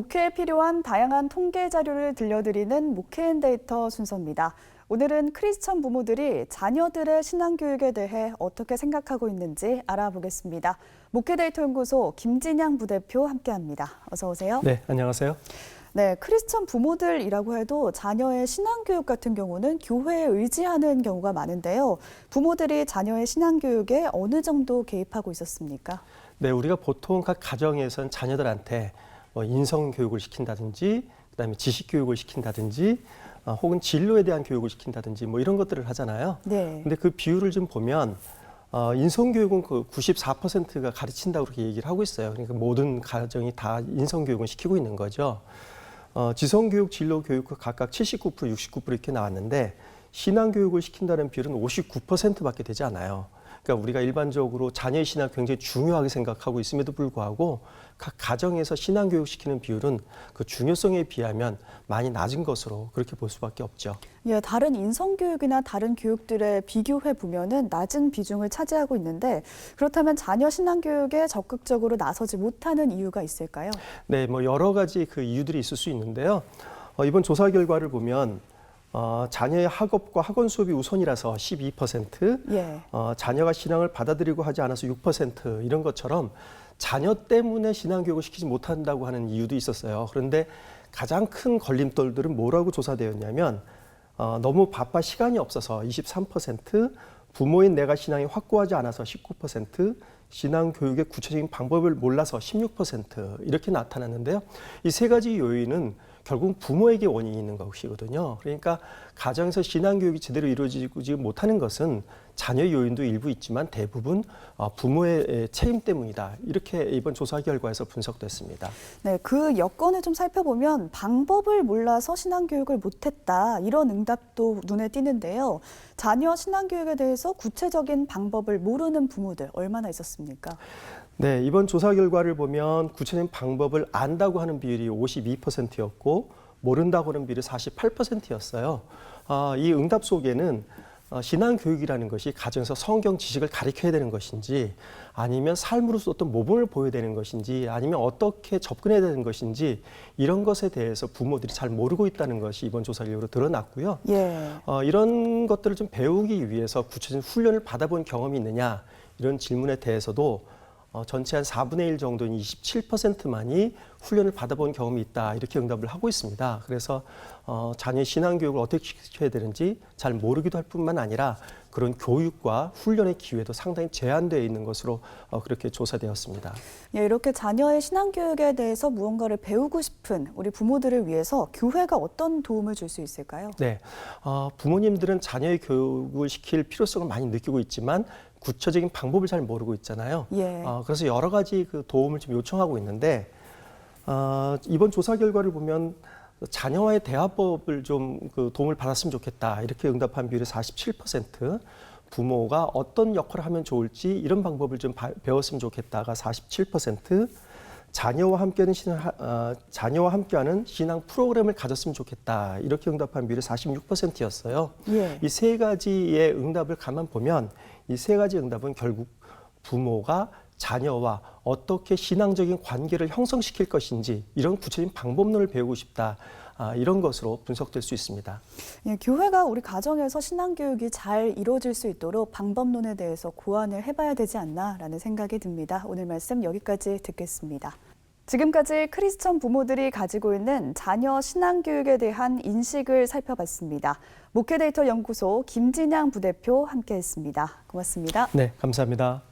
목회에 필요한 다양한 통계 자료를 들려드리는 목회인데이터 순서입니다. 오늘은 크리스천 부모들이 자녀들의 신앙교육에 대해 어떻게 생각하고 있는지 알아보겠습니다. 목회데이터 연구소 김진양 부대표 함께합니다. 어서 오세요. 네, 안녕하세요. 네, 크리스천 부모들이라고 해도 자녀의 신앙교육 같은 경우는 교회에 의지하는 경우가 많은데요. 부모들이 자녀의 신앙교육에 어느 정도 개입하고 있었습니까? 네, 우리가 보통 각 가정에서는 자녀들한테 인성교육을 시킨다든지, 그다음에 지식교육을 시킨다든지, 혹은 진로에 대한 교육을 시킨다든지 이런 것들을 하잖아요. 네. 근데 그 비율을 좀 보면 인성교육은 그 94%가 가르친다고 그렇게 얘기를 하고 있어요. 그러니까 모든 가정이 다 인성교육을 시키고 있는 거죠. 지성교육, 진로교육 각각 79%, 69% 이렇게 나왔는데 신앙교육을 시킨다는 비율은 59%밖에 되지 않아요. 그러니까 우리가 일반적으로 자녀의 신앙을 굉장히 중요하게 생각하고 있음에도 불구하고 각 가정에서 신앙교육 시키는 비율은 그 중요성에 비하면 많이 낮은 것으로 그렇게 볼 수밖에 없죠. 예, 다른 인성교육이나 다른 교육들에 비교해 보면은 낮은 비중을 차지하고 있는데 그렇다면 자녀 신앙교육에 적극적으로 나서지 못하는 이유가 있을까요? 네, 여러 가지 그 이유들이 있을 수 있는데요. 이번 조사 결과를 보면 자녀의 학업과 학원 수업이 우선이라서 12%, 예. 자녀가 신앙을 받아들이고 하지 않아서 6% 이런 것처럼 자녀 때문에 신앙교육을 시키지 못한다고 하는 이유도 있었어요. 그런데 가장 큰 걸림돌들은 뭐라고 조사되었냐면 너무 바빠 시간이 없어서 23%, 부모인 내가 신앙이 확고하지 않아서 19%, 신앙교육의 구체적인 방법을 몰라서 16% 이렇게 나타났는데요. 이 세 가지 요인은 결국 부모에게 원인이 있는 것이거든요. 그러니까 가정에서 신앙교육이 제대로 이루어지지 못하는 것은 자녀 요인도 일부 있지만 대부분 부모의 책임 때문이다. 이렇게 이번 조사 결과에서 분석됐습니다. 네, 그 여건을 좀 살펴보면 방법을 몰라서 신앙교육을 못했다. 이런 응답도 눈에 띄는데요. 자녀 신앙교육에 대해서 구체적인 방법을 모르는 부모들 얼마나 있었습니까? 네, 이번 조사 결과를 보면 구체적인 방법을 안다고 하는 비율이 52%였고 모른다고 하는 비율이 48%였어요. 이 응답 속에는 신앙교육이라는 것이 가정에서 성경 지식을 가르쳐야 되는 것인지 아니면 삶으로서 어떤 모범을 보여야 되는 것인지 아니면 어떻게 접근해야 되는 것인지 이런 것에 대해서 부모들이 잘 모르고 있다는 것이 이번 조사 결과로 드러났고요. 예. 이런 것들을 좀 배우기 위해서 구체적인 훈련을 받아본 경험이 있느냐 이런 질문에 대해서도 전체 한 4분의 1 정도인 27%만이 훈련을 받아본 경험이 있다 이렇게 응답을 하고 있습니다. 그래서 자녀의 신앙교육을 어떻게 시켜야 되는지 잘 모르기도 할 뿐만 아니라 그런 교육과 훈련의 기회도 상당히 제한되어 있는 것으로 그렇게 조사되었습니다. 예, 이렇게 자녀의 신앙교육에 대해서 무언가를 배우고 싶은 우리 부모들을 위해서 교회가 어떤 도움을 줄 수 있을까요? 네, 부모님들은 자녀의 교육을 시킬 필요성을 많이 느끼고 있지만 구체적인 방법을 잘 모르고 있잖아요. 예. 그래서 여러 가지 그 도움을 좀 요청하고 있는데 이번 조사 결과를 보면 자녀와의 대화법을 좀 그 도움을 받았으면 좋겠다 이렇게 응답한 비율이 47%, 부모가 어떤 역할을 하면 좋을지 이런 방법을 좀 배웠으면 좋겠다가 47%, 자녀와 함께하는 신앙 프로그램을 가졌으면 좋겠다 이렇게 응답한 비율이 46%였어요. 예. 이 세 가지의 응답을 가만 보면 이 세 가지 응답은 결국 부모가 자녀와 어떻게 신앙적인 관계를 형성시킬 것인지 이런 구체적인 방법론을 배우고 싶다. 이런 것으로 분석될 수 있습니다. 예, 교회가 우리 가정에서 신앙교육이 잘 이루어질 수 있도록 방법론에 대해서 고안을 해봐야 되지 않나라는 생각이 듭니다. 오늘 말씀 여기까지 듣겠습니다. 지금까지 크리스천 부모들이 가지고 있는 자녀 신앙교육에 대한 인식을 살펴봤습니다. 목회데이터 연구소 김진양 부대표 함께했습니다. 고맙습니다. 네, 감사합니다.